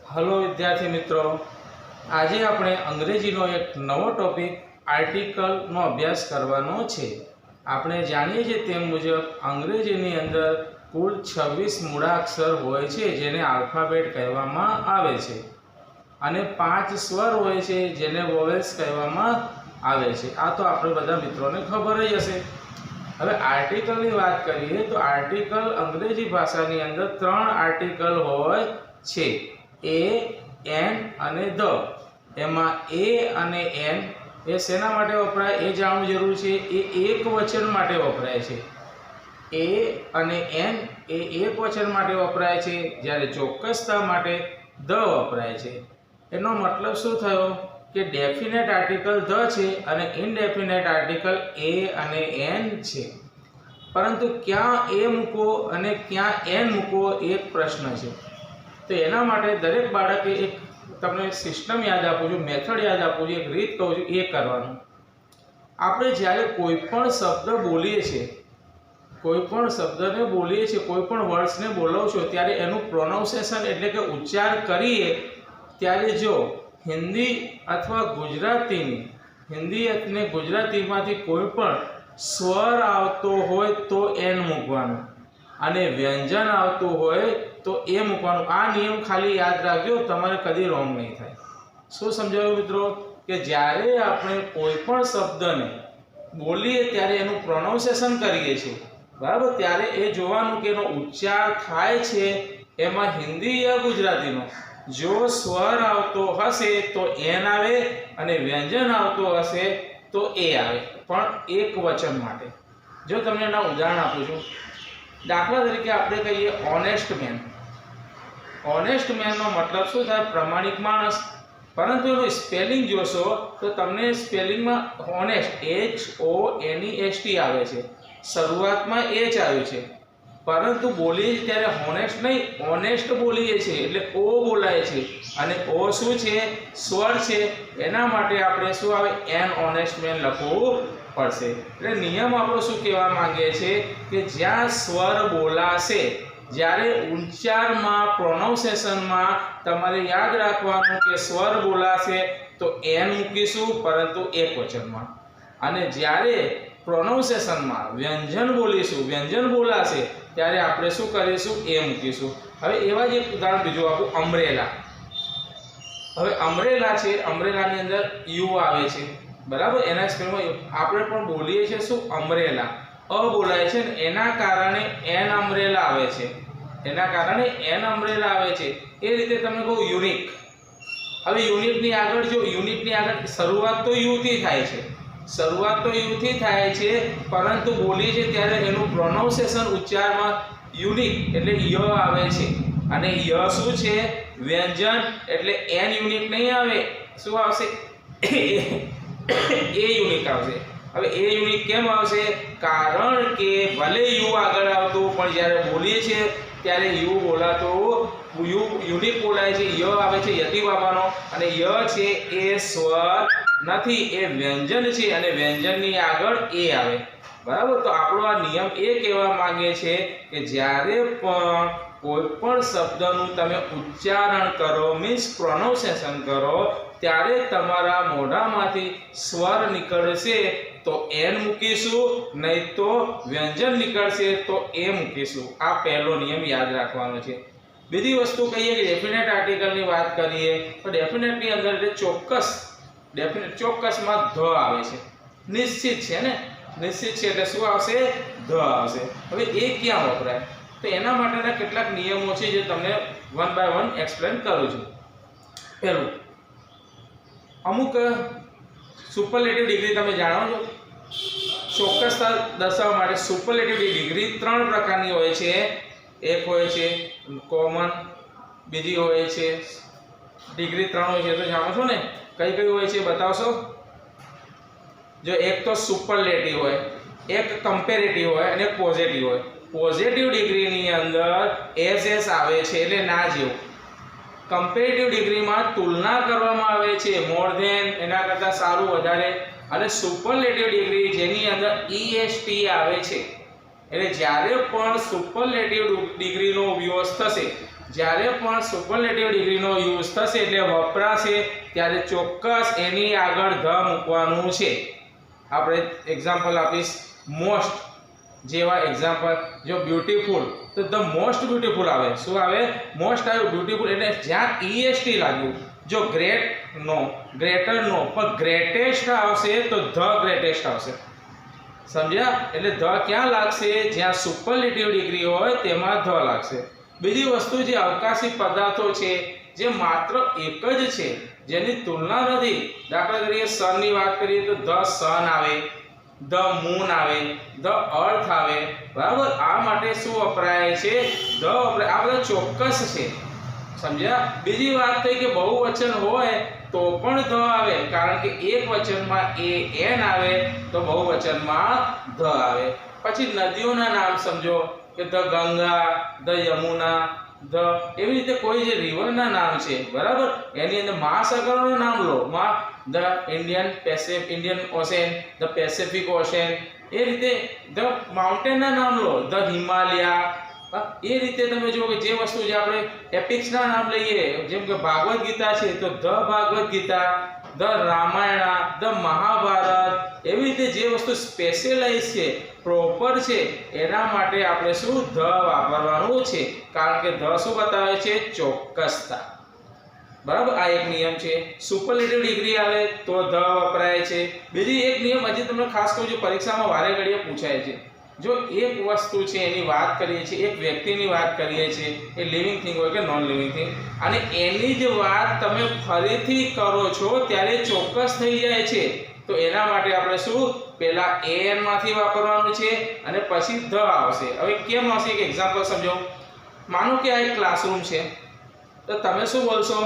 Hello विद्यार्थी मित्रों, आज આપણે અંગ્રેજીનો એક નવો ટોપિક આર્ટિકલનો અભ્યાસ કરવાનો છે। આપણે જાણીએ છીએ તેમ મુજબ અંગ્રેજીની અંદર કુલ 26 મૂળાક્ષર હોય છે જેને આલ્ફાબેટ કહેવામાં આવે છે અને 5 સ્વર હોય છે જેને વોવેલ્સ કહેવામાં આવે છે। આ તો આપણે બધા મિત્રોને ખબર જ હશે। હવે આર્ટિકલની વાત કરીએ તો આર્ટિકલ અંગ્રેજી ભાષાની અંદર 3 આર્ટિકલ હોય છે, ए एन અને द। એમાં ए અને एन એ શેના માટે વપરાય એ જાણવું જરૂર છે। એ એક વચન માટે વપરાય છે। ए અને एन એ એક વચન માટે વપરાય છે, જ્યારે ચોક્કસતા માટે द વપરાય છે। એનો મતલબ શું થયો કે ડેફિનેટ આર્ટિકલ द છે અને ઇનડેફિનેટ આર્ટિકલ ए અને एन છે, પરંતુ ક્યાં ए મૂકો અને ક્યાં एन મૂકો એક પ્રશ્ન છે। तो एना माटे दरेक बाळके एक तमने सिस्टम याद आपू छुं, मेथड याद आपू छुं, एक रीत कहूं छुं ए करवानुं। आपणे ज्यारे कोईपण शब्द बोलीए छीए, कोईपण शब्दने बोलीए छीए, कोईपण वर्ड्सने बोलो छो त्यारे एनुं प्रोनाउंसिएशन एटले के उच्चार करीए त्यारे जो हिंदी अथवा हिंदी अने गुजरातीमांथी कोईपण स्वर आवतो होय तो एन मूकवानुं અને વ્યંજન આવતું હોય તો એ મૂકવાનું। આ નિયમ ખાલી યાદ રાખજો, તમારે કદી રોંગ નહીં થાય। શું સમજાયું મિત્રો કે જ્યારે આપણે કોઈ પણ શબ્દને બોલીએ ત્યારે એનું પ્રોનાઉન્સિએશન કરીએ છીએ, બરાબર, ત્યારે એ જોવાનું કે એનો ઉચ્ચાર થાય છે એમાં હિન્દી યા ગુજરાતીનો જો સ્વર આવતો હશે તો એન આવે અને વ્યંજન આવતો હશે તો એ આવે, પણ એક વચન માટે। જો તમને એના ઉદાહરણ આપું છું, दाखला तरीके आपणे कहीए ऑनेस्ट मैन। ऑनेस्ट मैन नो मतलब शुं थाय? प्रामाणिक माणस। परंतु एनुं स्पेलिंग जोशो तो तमने स्पेलिंग में ऑनेस्ट HONEST आवे छे, शरूआतमां एच आव्युं छे, परंतु बोलीए त्यारे ऑनेस्ट नहीं ऑनेस्ट बोलीए छे एटले ओ बोलाय छे अने ओ शुं छे? स्वर छे। एना माटे आपणे शुं आवे? एन ऑनेस्ट मैन लखवुं પડશે। એટલે નિયમ આપણો શું કહેવા માંગે છે કે જ્યાં સ્વર બોલાશે, જ્યારે ઉચ્ચારમાં પ્રોનાઉન્સિએશનમાં તમારે યાદ રાખવાનું કે સ્વર બોલાશે તો એન મૂકીશું પરંતુ એક વચનમાં, અને જ્યારે પ્રોનાઉન્સિએશનમાં વ્યંજન બોલીશું, વ્યંજન બોલાશે ત્યારે આપણે શું કરીશું? એ મૂકીશું। હવે એવા જ એક ઉદાહરણ બીજું આપું, અમ્બ્રેલા। હવે અમ્બ્રેલા છે, અમ્બ્રેલાની અંદર યુ આવે છે, बराबर। एना स्पेलिंग आपणे पण बोलीए छे शुं? अम्ब्रेला। अ बोलाय छे ने एना कारणे एन अम्ब्रेला आवे छे, एना कारणे एन अम्ब्रेला आवे छे। ए रीते तमे कहूं युनिक। हवे युनिटनी आगळ जो युनिटनी आगळ शरूआत तो यू थी थाय छे, शरूआत तो यू थी थाय छे, परंतु बोलीए छे त्यारे एनुं प्रोनाउंसिएशन उच्चारणमां युनिक एटले य आवे छे, अने य शुं छे? व्यंजन, एटले एन युनिक नहीं आवे, शुं आवशे? ए युनिक आवशे। હવે એ યુનિક કેમ આવશે? કારણ કે ભલે યુ આગળ આવતું પણ જ્યારે બોલીએ છીએ ત્યારે યુ બોલાતો યુ યુનિક બોલાય છે, ય આવે છે યતિ બાબાનો, અને ય છે એ સ્વર નથી, એ વ્યંજન છે અને વ્યંજનની આગળ એ આવે, બરાબર। તો આપણો આ નિયમ એ કહેવા માંગે છે કે જ્યારે પણ કોઈ પણ શબ્દનું તમે ઉચ્ચારણ કરો, મીન્સ પ્રોનાઉન્સિએશન કરો, ત્યારે તમારા મોઢામાંથી સ્વર નીકળશે તો એન મૂકીશું, નહીં તો વ્યંજન નીકળશે તો એ મૂકીશું। આ પહેલો નિયમ યાદ રાખવાનો છે। બીજી વસ્તુ કહીએ કે ડેફિનેટ આર્ટિકલની વાત કરીએ તો ડેફિનેટની અંદર એટલે ચોક્કસ, ડેફિનેટ ચોક્કસમાં ધ આવે છે, નિશ્ચિત છે ને, નિશ્ચિત છે એટલે શું આવશે? ધ આવશે। હવે એ ક્યાં વપરાય તો એના માટેના કેટલાક નિયમો છે જે તમને વન બાય વન એક્સપ્લેન કરું છું। પહેલું, અમુક સુપરલેટિવ ડિગ્રી તમે જાણો છો, ચોક્કસતા દર્શાવવા માટે સુપરલેટિવ ડિગ્રી 3 પ્રકારની હોય છે। એક હોય છે કોમન, બીજી હોય છે ડિગ્રી 3 હોય છે, તો જાણો છો ને કઈ કઈ હોય છે? બતાવશો? જો એક તો સુપરલેટિવ હોય, એક કમ્પેરેટિવ હોય અને એક પોઝિટિવ હોય। પોઝિટિવ ડિગ્રીની અંદર એસ આવે છે એટલે ના જેવું। કમ્પેરેટિવ ડિગ્રીમાં તુલના કરવામાં આવે છે, મોર ધેન, એના કરતાં સારું, વધારે। અને સુપરલેટિવ ડિગ્રી જેની અંદર EST આવે છે, એટલે જ્યારે પણ સુપરલેટિવ ડિગ્રીનો યુઝ થશે જ્યારે પણ સુપરલેટિવ ડિગ્રીનો યુઝ થશે એટલે વપરાશે ત્યારે ચોક્કસ એની આગળ ધ મૂકવાનું છે. આપણે એક્ઝામ્પલ આપીશ મોસ્ટ જેવા એક્ઝામ્પલ. જો બ્યુટીફુલ તો ધ મોસ્ટ બ્યુટીફુલ આવે. શું આવે? મોસ્ટ આવ્યું, બ્યુટીફુલ એટલે જ્યાં EST લાગ્યું. જો ગ્રેટ નો, ગ્રેટર નો, પણ ગ્રેટેસ્ટ આવશે તો ધ ગ્રેટેસ્ટ આવશે. સમજ્યા? એટલે ધ ક્યાં લાગશે? જ્યાં સુપરલેટિવ ડિગ્રી હોય તેમાં ધ લાગશે. બીજી વસ્તુ જે અવકાશી પદાર્થો છે જે માત્ર એક જ છે, જેની તુલના નથી. દાખલા તરીકે સનની વાત કરીએ તો ધ સન આવે, ધ મૂન આવે, ધ અર્થ આવે. બરાબર? આ માટે શું વપરાય છે? ધ વપરાય. આ બધા ચોક્કસ છે. સમજ્યા? બીજી વાત થઈ કે બહુવચન હોય તો પણ ધ આવે, કારણ કે એક વચનમાં an આવે તો બહુવચનમાં ધ આવે. પછી નદીઓના નામ સમજો કે ધ ગંગા, ધ યમુના, એવી રીતે કોઈ જે રિવરના નામ છે, બરાબર, એની અંદર મહાસાગરોનું નામ લો. The Indian ocean, the Pacific ocean. એ રીતે ધ માઉન્ટેનના નામ લો, ધ હિમાલયા. એ રીતે તમે જુઓ કે જે વસ્તુ જે આપણે એપિક્સના નામ લઈએ, જેમ કે ભાગવત ગીતા છે તો the Bhagavad Gita, the Ramayana, the Mahabharata. એવી રીતે જે વસ્તુ સ્પેશિયલાઇઝ છે, પ્રોપર છે, એના માટે આપણે શું ધ વાપરવાનું છે, કારણ કે ધ શું બતાવે છે? ચોક્કસતા. બરાબર? આ એક નિયમ છે. સુપરલેટિવ ડિગ્રી આવે તો ધ વપરાય છે. બીજી એક નિયમ હજી તમને ખાસ કહું છું, પરીક્ષામાં વારે ઘડીએ પૂછાય છે. જો એક વસ્તુ છે એની વાત કરીએ છીએ, એક વ્યક્તિની વાત કરીએ છીએ, એ લિવિંગ થિંગ હોય કે નોન લિવિંગ થિંગ, અને એની જ વાત તમે ફરીથી કરો છો ત્યારે ચોક્કસ થઈ જાય છે, તો એના માટે આપણે શું પહેલા an માંથી વાપરવાનું છે અને પછી ધ આવશે. હવે કેમ આવશે? એક એક્ઝામ્પલ સમજો. માનો કે આ એક ક્લાસરૂમ છે, તો તમે શું બોલશો?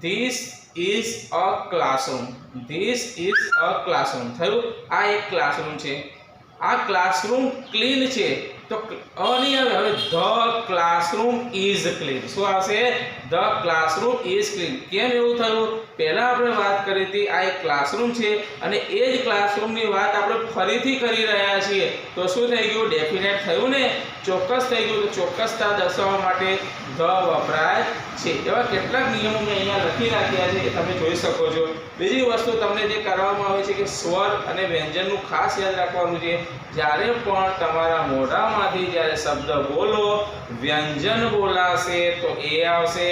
This is a classroom. This is a classroom થયું. આ એક ક્લાસરૂમ છે. આ ક્લાસરૂમ ક્લીન છે તો નહીં આવે. હવે ધ ક્લાસરૂમ ઇઝ ક્લીન. શું આવશે? The classroom is clean. કેમ એવું થયું? પહેલા આપણે વાત કરી હતી આ એક ક્લાસરૂમ છે અને એ જ ક્લાસરૂમની વાત આપણે ફરીથી કરી રહ્યા છીએ, તો શું થઈ ગયું? ડેફિનેટ થયું ને, ચોક્કસ થઈ ગયું. તો ચોક્કસતા દર્શાવવા માટે ધ વપરાય છે. એવા કેટલાક નિયમો મેં અહીંયા લખી રાખ્યા છે, તમે જોઈ શકો છો. બીજી વસ્તુ તમને જે કરવામાં આવે છે કે સ્વર અને વ્યંજનનું ખાસ યાદ રાખવાનું છે. જ્યારે પણ તમારા મોઢામાંથી જ્યારે શબ્દ બોલો, વ્યંજન બોલાશે તો એ આવશે,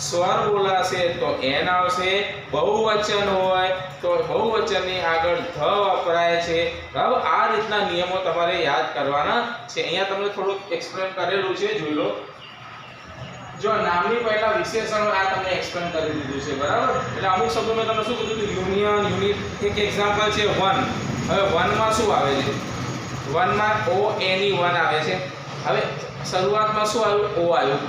સ્વર બોલાશે તો એન આવશે, બહુવચન હોય તો બહુવચનની આગળ ધ વપરાય છે. બરાબર? આ રીતના નિયમો તમારે યાદ કરવાના છે. અહીંયા તમને થોડુંક એક્સપ્લેન કરેલું છે, જોઈ લો. જો નામની પહેલા વિશેષણો આ તમને એક્સપ્લેન કરી દીધું છે, બરાબર? એટલે અમુક શબ્દો મેં તમને શું કીધું? Union, unit. એક એક્ઝામ્પલ છે વન. હવે વનમાં શું આવે છે? વનમાં ONE વન આવે છે. હવે શરૂઆતમાં શું આવ્યું? ઓ આવ્યું.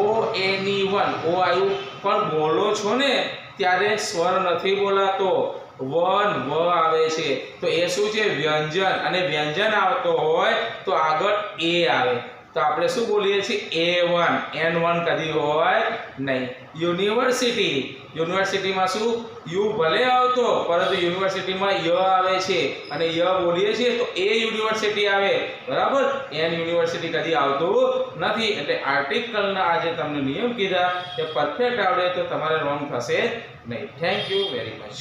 ONE વન, ઓ આવ્યું, પણ બોલો છો ને ત્યારે સ્વર નથી બોલાતો, વન વ આવે છે. તો એ શું છે? વ્યંજન. અને વ્યંજન આવતો હોય તો આગળ એ આવે, તો આપણે શું બોલીએ છીએ? A1. N1 કદી હોય નહીં. યુનિવર્સિટી. યુનિવર્સિટીમાં શું? યુ ભલે આવતો, પરંતુ યુનિવર્સિટીમાં ય આવે છે અને ય બોલીએ છીએ તો એ યુનિવર્સિટી આવે. બરાબર? એન યુનિવર્સિટી કદી આવતું નથી. એટલે આર્ટિકલના આજે તમને નિયમ કીધા એ પરફેક્ટ આવડે તો તમારે રોંગ થશે નહીં. Thank you very much.